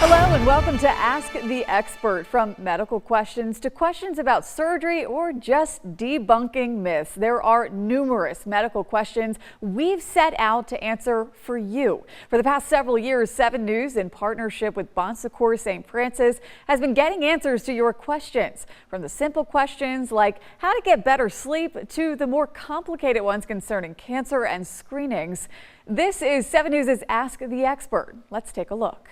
Hello and welcome to Ask the Expert. From medical questions to questions about surgery or just debunking myths, there are numerous medical questions we've set out to answer for you. For the past several years, 7 News, in partnership with Bon Secours St. has been getting answers to your questions. From the simple questions like how to get better sleep to the more complicated ones concerning cancer and screenings. This is 7 News' Ask the Expert. Let's take a look.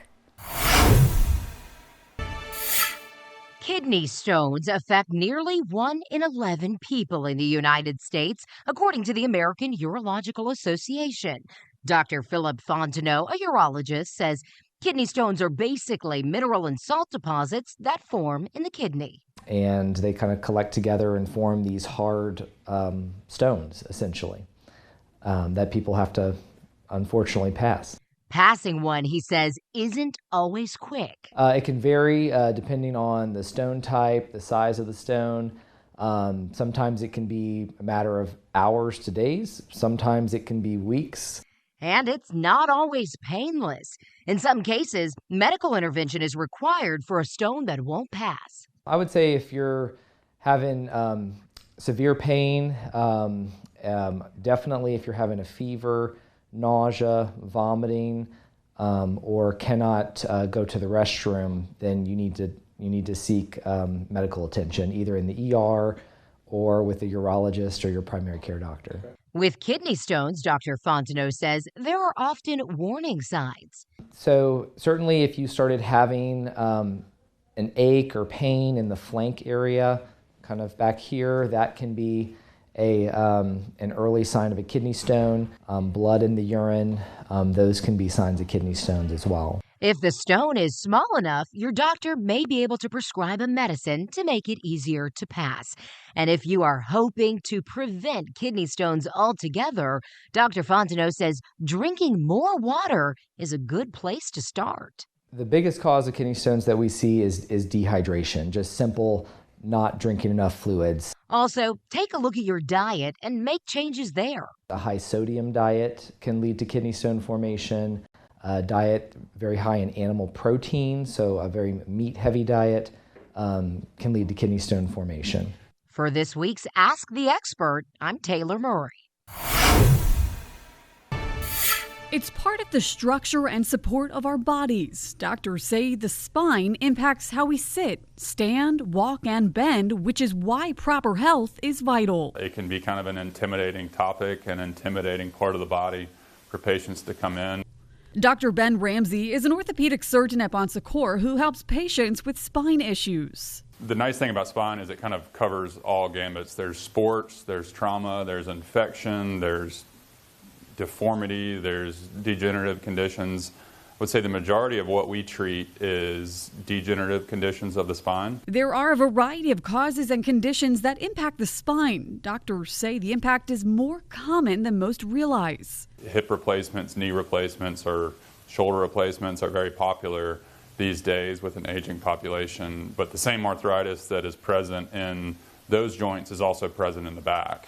Kidney stones affect nearly 1 in 11 people in the United States, according to the American Urological Association. Dr. Philip Fontenot, a urologist, says kidney stones are basically mineral and salt deposits that form in the kidney. And they kind of collect together and form these hard stones, essentially, that people have to unfortunately pass. Passing one, he says, isn't always quick. It can vary depending on the stone type, the size of the stone. Sometimes it can be a matter of hours to days. Sometimes it can be weeks. And it's not always painless. In some cases, medical intervention is required for a stone that won't pass. I would say if you're having severe pain, definitely if you're having a fever, nausea, vomiting, or cannot go to the restroom, then you need to seek medical attention, either in the ER or with a urologist or your primary care doctor. With kidney stones, Dr. Fontenot says there are often warning signs. So certainly if you started having an ache or pain in the flank area, kind of back here, that can be an early sign of a kidney stone. Blood in the urine, those can be signs of kidney stones as well. If the stone is small enough, your doctor may be able to prescribe a medicine to make it easier to pass. And if you are hoping to prevent kidney stones altogether, Dr. Fontenot says drinking more water is a good place to start. The biggest cause of kidney stones that we see is dehydration, just simple not drinking enough fluids. Also, take a look at your diet and make changes there. A high sodium diet can lead to kidney stone formation. A diet very high in animal protein, so a very meat-heavy diet, can lead to kidney stone formation. For this week's Ask the Expert, I'm Taylor Murray. It's part of the structure and support of our bodies. Doctors say the spine impacts how we sit, stand, walk, and bend, which is why proper health is vital. It can be kind of an intimidating topic, an intimidating part of the body for patients to come in. Dr. Ben Ramsey is an orthopedic surgeon at Bon Secours who helps patients with spine issues. The nice thing about spine is it kind of covers all gambits. There's sports, there's trauma, there's infection, there's deformity, there's degenerative conditions. I would say the majority of what we treat is degenerative conditions of the spine. There are a variety of causes and conditions that impact the spine. Doctors say the impact is more common than most realize. Hip replacements, knee replacements, or shoulder replacements are very popular these days with an aging population, but the same arthritis that is present in those joints is also present in the back.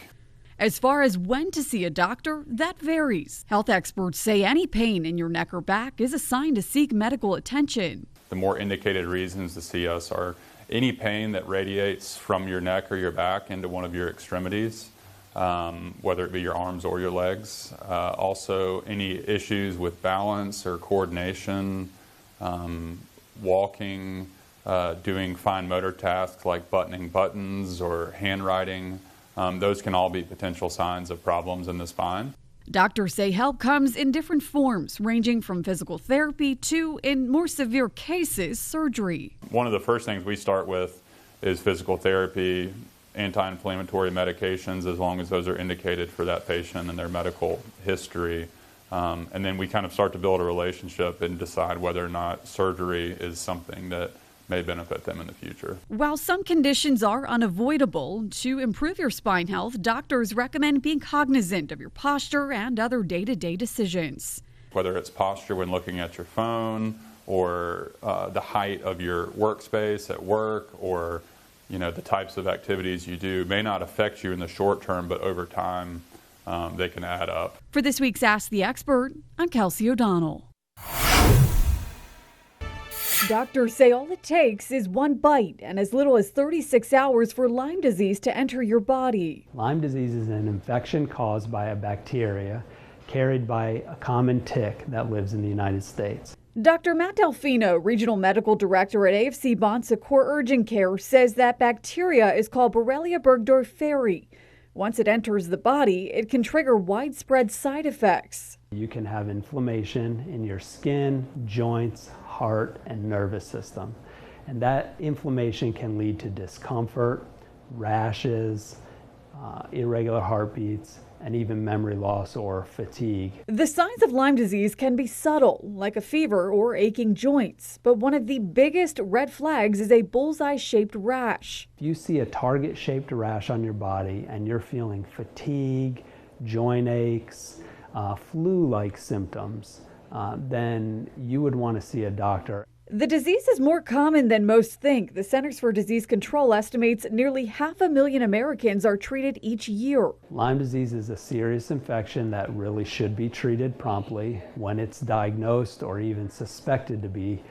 As far as when to see a doctor, that varies. Health experts say any pain in your neck or back is a sign to seek medical attention. The more indicated reasons to see us are any pain that radiates from your neck or your back into one of your extremities, whether it be your arms or your legs. Also, any issues with balance or coordination, walking, doing fine motor tasks like buttoning buttons or handwriting. Those can all be potential signs of problems in the spine. Doctors say help comes in different forms, ranging from physical therapy to, in more severe cases, surgery. One of the first things we start with is physical therapy, anti-inflammatory medications, as long as those are indicated for that patient and their medical history. And then we kind of start to build a relationship and decide whether or not surgery is something that may benefit them in the future. While some conditions are unavoidable, to improve your spine health, doctors recommend being cognizant of your posture and other day-to-day decisions. Whether it's posture when looking at your phone, or the height of your workspace at work, or the types of activities you do may not affect you in the short term, but over time they can add up. For this week's Ask the Expert, I'm Kelsey O'Donnell. Doctors say all it takes is one bite and as little as 36 hours for Lyme disease to enter your body. Lyme disease is an infection caused by a bacteria carried by a common tick that lives in the United States. Dr. Matt Delfino, Regional Medical Director at AFC Bon Secours Urgent Care, says that bacteria is called Borrelia burgdorferi. Once it enters the body, it can trigger widespread side effects. You can have inflammation in your skin, joints, heart, and nervous system. And that inflammation can lead to discomfort, rashes, irregular heartbeats, and even memory loss or fatigue. The signs of Lyme disease can be subtle, like a fever or aching joints, but one of the biggest red flags is a bullseye-shaped rash. If you see a target-shaped rash on your body and you're feeling fatigue, joint aches, flu-like symptoms, then you would want to see a doctor. The disease is more common than most think. The Centers for Disease Control estimates nearly 500,000 Americans are treated each year. Lyme disease is a serious infection that really should be treated promptly when it's diagnosed or even suspected to be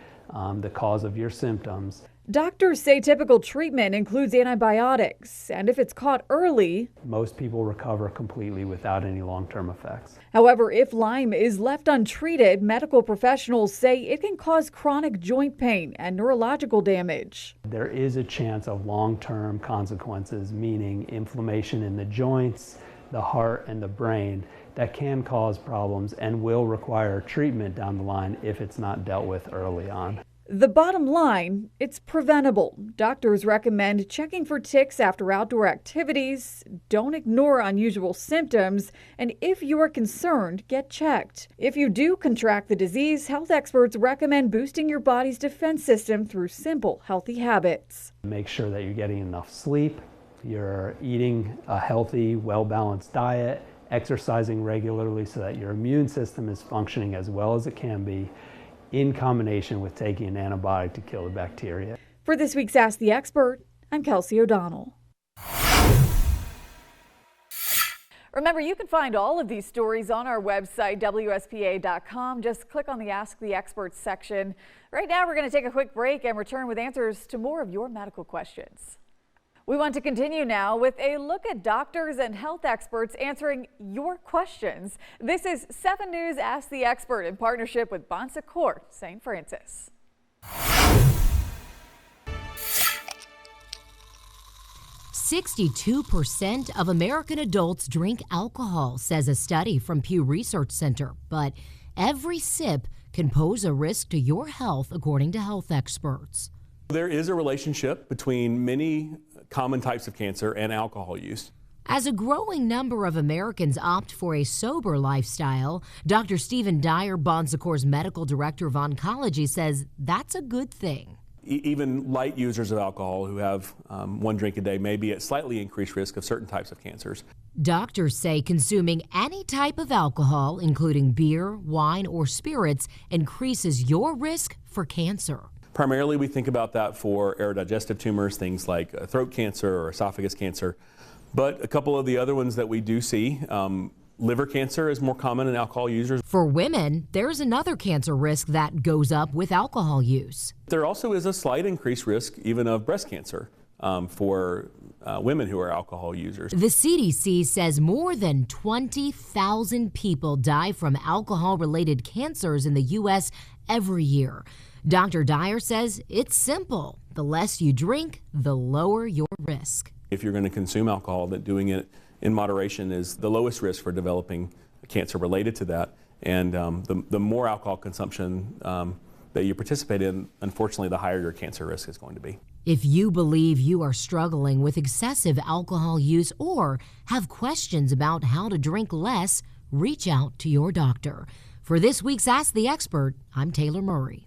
the cause of your symptoms. Doctors say typical treatment includes antibiotics, and if it's caught early, most people recover completely without any long-term effects. However, if Lyme is left untreated, medical professionals say it can cause chronic joint pain and neurological damage. There is a chance of long-term consequences, meaning inflammation in the joints, the heart, and the brain that can cause problems and will require treatment down the line if it's not dealt with early on. The bottom line, it's preventable. Doctors recommend checking for ticks after outdoor activities. Don't ignore unusual symptoms. And if you are concerned, get checked. If you do contract the disease, health experts recommend boosting your body's defense system through simple, healthy habits. Make sure that you're getting enough sleep, you're eating a healthy, well-balanced diet, exercising regularly so that your immune system is functioning as well as it can be, in combination with taking an antibiotic to kill the bacteria. For this week's Ask the Expert, I'm Kelsey O'Donnell. Remember, you can find all of these stories on our website, WSPA.com. Just click on the Ask the Expert section. Right now, we're going to take a quick break and return with answers to more of your medical questions. We want to continue now with a look at doctors and health experts answering your questions. This is 7 News Ask the Expert in partnership with Bon Secours St. Francis. 62% of American adults drink alcohol, says a study from Pew Research Center. But every sip can pose a risk to your health, according to health experts. There is a relationship between many common types of cancer and alcohol use. As a growing number of Americans opt for a sober lifestyle, Dr. Stephen Dyer, Bon Secours Medical Director of Oncology, says that's a good thing. Even light users of alcohol who have one drink a day may be at slightly increased risk of certain types of cancers. Doctors say consuming any type of alcohol, including beer, wine, or spirits, increases your risk for cancer. Primarily, we think about that for aerodigestive tumors, things like throat cancer or esophagus cancer. But a couple of the other ones that we do see, liver cancer is more common in alcohol users. For women, there's another cancer risk that goes up with alcohol use. There also is a slight increased risk even of breast cancer for women who are alcohol users. The CDC says more than 20,000 people die from alcohol-related cancers in the U.S. every year. Dr. Dyer says it's simple. The less you drink, the lower your risk. If you're going to consume alcohol, that doing it in moderation is the lowest risk for developing cancer related to that. And the more alcohol consumption that you participate in, unfortunately, the higher your cancer risk is going to be. If you believe you are struggling with excessive alcohol use or have questions about how to drink less, reach out to your doctor. For this week's Ask the Expert, I'm Taylor Murray.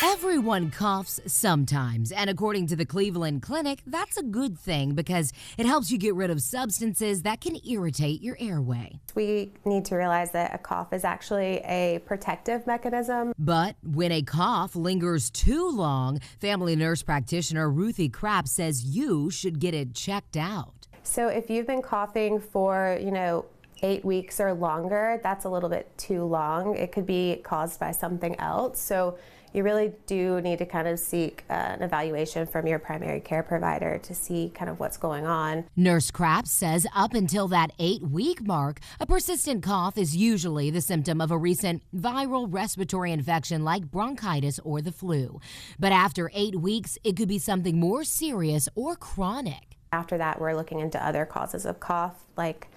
Everyone coughs sometimes, and according to the Cleveland Clinic, that's a good thing because it helps you get rid of substances that can irritate your airway. We need to realize that a cough is actually a protective mechanism. But when a cough lingers too long, family nurse practitioner Ruthie Krapp says you should get it checked out. So if you've been coughing for, 8 weeks or longer, that's a little bit too long. It could be caused by something else. So you really do need to kind of seek an evaluation from your primary care provider to see kind of what's going on. Nurse Krapp says up until that 8-week mark, a persistent cough is usually the symptom of a recent viral respiratory infection like bronchitis or the flu. But after 8 weeks, it could be something more serious or chronic. After that, we're looking into other causes of cough, like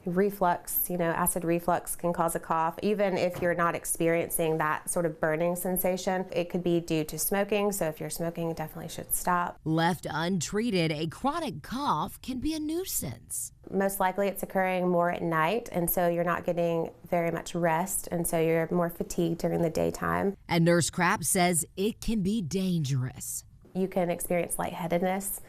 reflux. Acid reflux can cause a cough. Even if you're not experiencing that sort of burning sensation, it could be due to smoking. So if you're smoking, you definitely should stop. Left untreated, a chronic cough can be a nuisance. Most likely it's occurring more at night, and so you're not getting very much rest, and so you're more fatigued during the daytime. And Nurse Krapp says it can be dangerous. You can experience lightheadedness,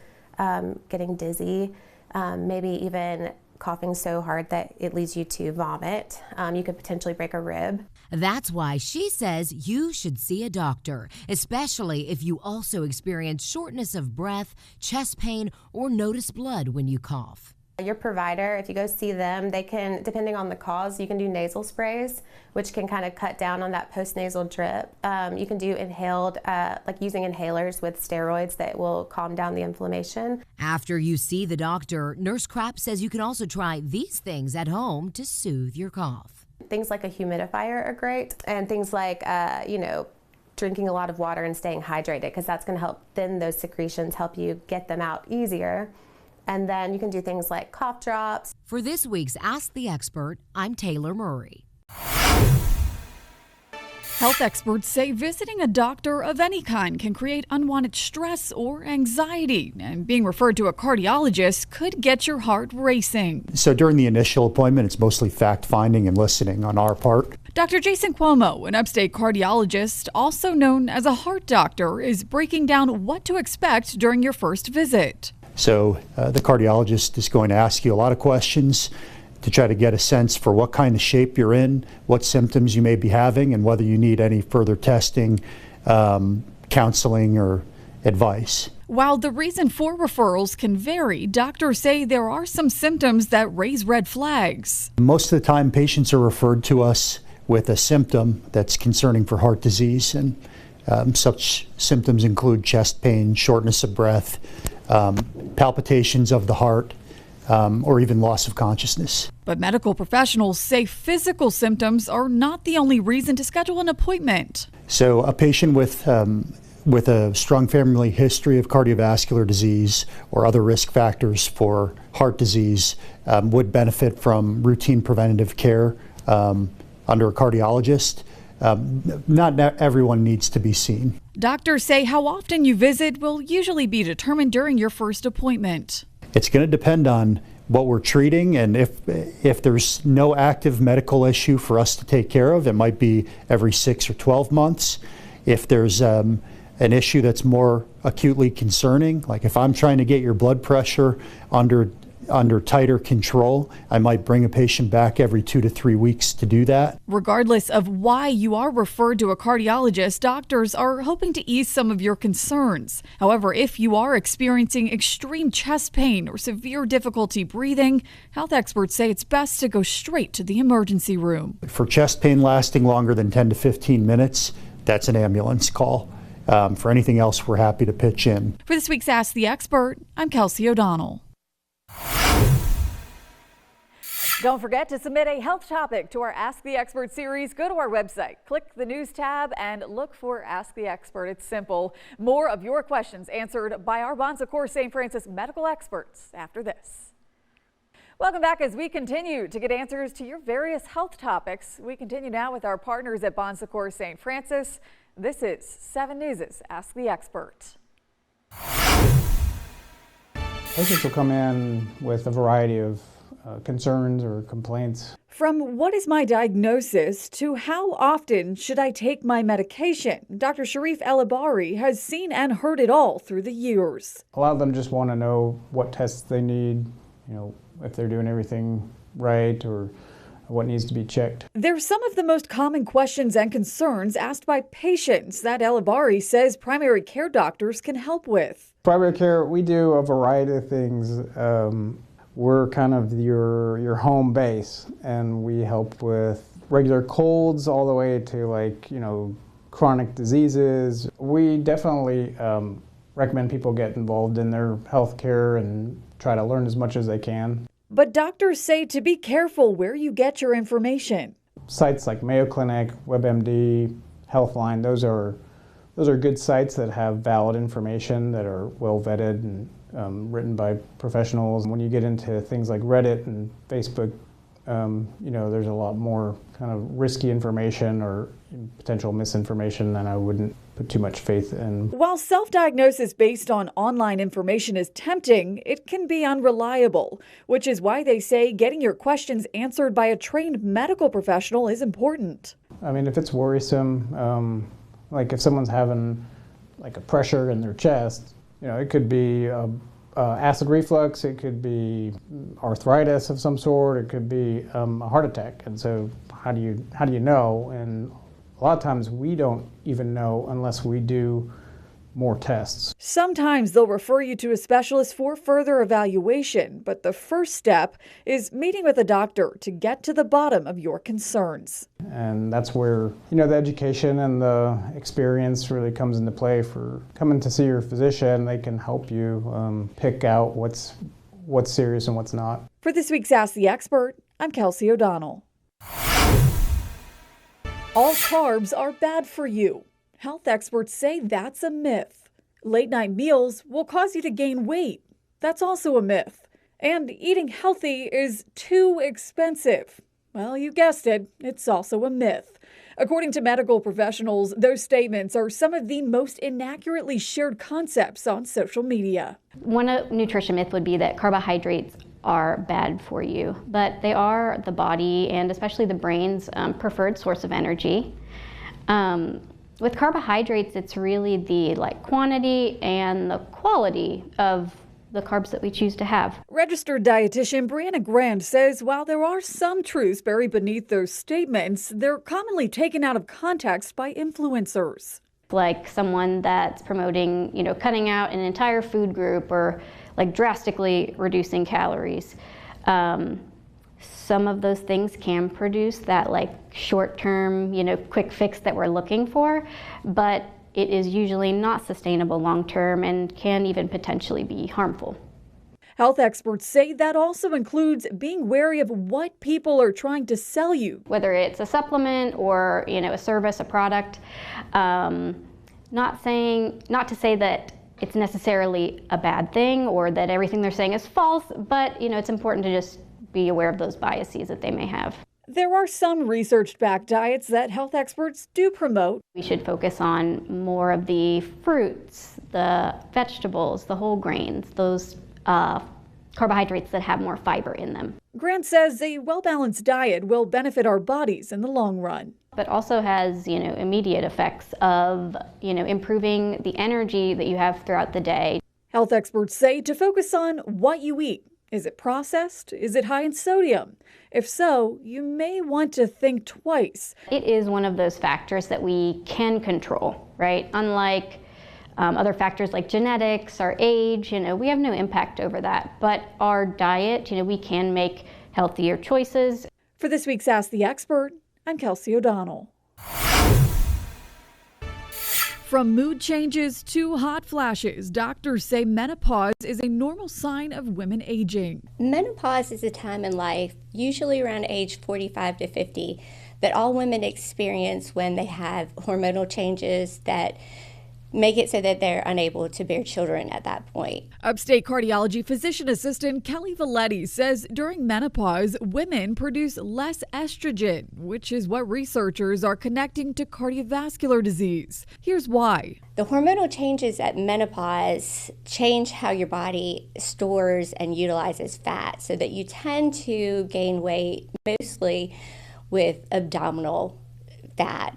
getting dizzy, maybe even coughing so hard that it leads you to vomit. You could potentially break a rib. That's why she says you should see a doctor, especially if you also experience shortness of breath, chest pain, or notice blood when you cough. Your provider, if you go see them, they can, depending on the cause, you can do nasal sprays, which can kind of cut down on that postnasal drip. You can do inhaled, like using inhalers with steroids that will calm down the inflammation. After you see the doctor, Nurse Krapp says you can also try these things at home to soothe your cough. Things like a humidifier are great, and things like, drinking a lot of water and staying hydrated, because that's going to help thin those secretions, help you get them out easier. And then you can do things like cough drops. For this week's Ask the Expert, I'm Taylor Murray. Health experts say visiting a doctor of any kind can create unwanted stress or anxiety, and being referred to a cardiologist could get your heart racing. So during the initial appointment, it's mostly fact-finding and listening on our part. Dr. Jason Cuomo, an upstate cardiologist, also known as a heart doctor, is breaking down what to expect during your first visit. So the cardiologist is going to ask you a lot of questions to try to get a sense for what kind of shape you're in, what symptoms you may be having, and whether you need any further testing, counseling, or advice. While the reason for referrals can vary, doctors say there are some symptoms that raise red flags. Most of the time, patients are referred to us with a symptom that's concerning for heart disease, and such symptoms include chest pain, shortness of breath, palpitations of the heart, or even loss of consciousness. But medical professionals say physical symptoms are not the only reason to schedule an appointment. So a patient with a strong family history of cardiovascular disease or other risk factors for heart disease would benefit from routine preventative care under a cardiologist. Not everyone needs to be seen. Doctors say how often you visit will usually be determined during your first appointment. It's going to depend on what we're treating, and if there's no active medical issue for us to take care of, it might be every 6 or 12 months. If there's an issue that's more acutely concerning, like if I'm trying to get your blood pressure under tighter control, I might bring a patient back every 2 to 3 weeks to do that. Regardless of why you are referred to a cardiologist, doctors are hoping to ease some of your concerns. However, if you are experiencing extreme chest pain or severe difficulty breathing, health experts say it's best to go straight to the emergency room. For chest pain lasting longer than 10 to 15 minutes, that's an ambulance call. For anything else, we're happy to pitch in. For this week's Ask the Expert, I'm Kelsey O'Donnell. Don't forget to submit a health topic to our Ask the Expert series. Go to our website, click the news tab, and look for Ask the Expert. It's simple. More of your questions answered by our Bon Secours St. Francis medical experts after this. Welcome back as we continue to get answers to your various health topics. We continue now with our partners at Bon Secours St. Francis. This is 7 News' Ask the Expert. Patients will come in with a variety of concerns or complaints. From what is my diagnosis to how often should I take my medication, Dr. Sharif El-Abari has seen and heard it all through the years. A lot of them just want to know what tests they need, if they're doing everything right or what needs to be checked. They're some of the most common questions and concerns asked by patients that El-Abari says primary care doctors can help with. Primary care, we do a variety of things. We're kind of your home base, and we help with regular colds all the way to, like, chronic diseases. We definitely recommend people get involved in their health care and try to learn as much as they can. But doctors say to be careful where you get your information. Sites like Mayo Clinic, WebMD, Healthline, those are good sites that have valid information, that are well vetted and written by professionals. When you get into things like Reddit and Facebook, there's a lot more kind of risky information or potential misinformation, and I wouldn't put too much faith in. While self-diagnosis based on online information is tempting, it can be unreliable, which is why they say getting your questions answered by a trained medical professional is important. I mean, if it's worrisome, like if someone's having like a pressure in their chest, it could be acid reflux, it could be arthritis of some sort, it could be a heart attack. And so how do you know? And a lot of times we don't even know unless we do more tests. Sometimes they'll refer you to a specialist for further evaluation, but the first step is meeting with a doctor to get to the bottom of your concerns. And that's where, the education and the experience really comes into play. For coming to see your physician, they can help you pick out what's serious and what's not. For this week's Ask the Expert, I'm Kelsey O'Donnell. All carbs are bad for you. Health experts say that's a myth. Late-night meals will cause you to gain weight. That's also a myth. And eating healthy is too expensive. Well, you guessed it, it's also a myth. According to medical professionals, those statements are some of the most inaccurately shared concepts on social media. One nutrition myth would be that carbohydrates are bad for you, but they are the body and especially the brain's preferred source of energy. With carbohydrates, it's really the quantity and the quality of the carbs that we choose to have. Registered dietitian Brianna Grand says while there are some truths buried beneath those statements, they're commonly taken out of context by influencers. Like someone that's promoting, cutting out an entire food group or drastically reducing calories. Some of those things can produce that short-term, quick fix that we're looking for, but it is usually not sustainable long-term and can even potentially be harmful. Health experts say that also includes being wary of what people are trying to sell you. Whether it's a supplement or, a service, a product, not to say that it's necessarily a bad thing or that everything they're saying is false, but, it's important to just be aware of those biases that they may have. There are some research-backed diets that health experts do promote. We should focus on more of the fruits, the vegetables, the whole grains, those carbohydrates that have more fiber in them. Grant says a well-balanced diet will benefit our bodies in the long run. But also has, immediate effects of, improving the energy that you have throughout the day. Health experts say to focus on what you eat. Is it processed? Is it high in sodium? If so, you may want to think twice. It is one of those factors that we can control, right? Unlike other factors like genetics or age, we have no impact over that. But our diet, we can make healthier choices. For this week's Ask the Expert, I'm Kelsey O'Donnell. From mood changes to hot flashes, doctors say menopause is a normal sign of women aging. Menopause is a time in life, usually around age 45 to 50, that all women experience when they have hormonal changes that make it so that they're unable to bear children at that point. Upstate cardiology physician assistant Kelly Valetti says during menopause, women produce less estrogen, which is what researchers are connecting to cardiovascular disease. Here's why. The hormonal changes at menopause change how your body stores and utilizes fat, so that you tend to gain weight mostly with abdominal fat.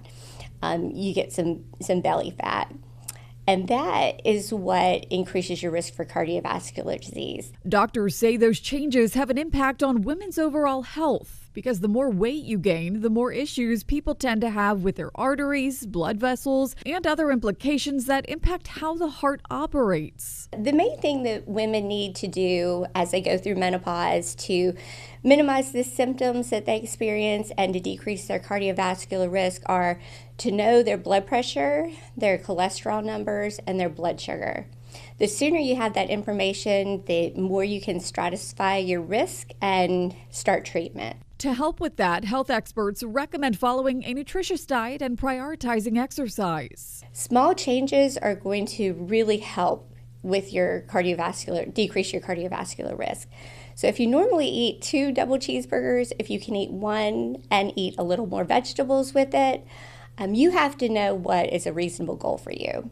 You get some belly fat. And that is what increases your risk for cardiovascular disease. Doctors say those changes have an impact on women's overall health. because the more weight you gain, the more issues people tend to have with their arteries, blood vessels, and other implications that impact how the heart operates. The main thing that women need to do as they go through menopause to minimize the symptoms that they experience and to decrease their cardiovascular risk are to know their blood pressure, their cholesterol numbers, and their blood sugar. The sooner you have that information, the more you can stratify your risk and start treatment. To help with that, health experts recommend following a nutritious diet and prioritizing exercise. Small changes are going to really help with your decrease your cardiovascular risk. So if you normally eat 2 double cheeseburgers, if you can eat 1 and eat a little more vegetables with it, you have to know what is a reasonable goal for you.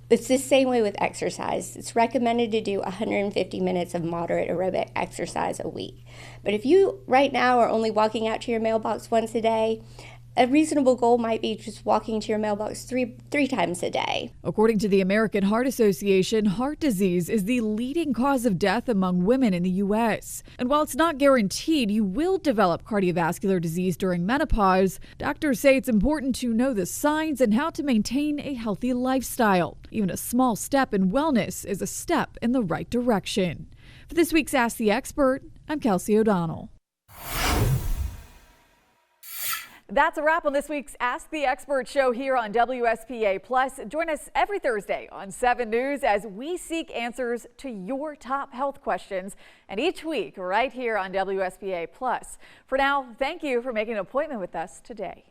It's the same way with exercise. It's recommended to do 150 minutes of moderate aerobic exercise a week. But if you right now are only walking out to your mailbox once a day, a reasonable goal might be just walking to your mailbox three times a day. According to the American Heart Association, heart disease is the leading cause of death among women in the U.S. And while it's not guaranteed you will develop cardiovascular disease during menopause, doctors say it's important to know the signs and how to maintain a healthy lifestyle. Even a small step in wellness is a step in the right direction. For this week's Ask the Expert, I'm Kelsey O'Donnell. That's a wrap on this week's Ask the Expert show here on WSPA Plus. Join us every Thursday on 7 News as we seek answers to your top health questions, and each week right here on WSPA Plus. For now, thank you for making an appointment with us today.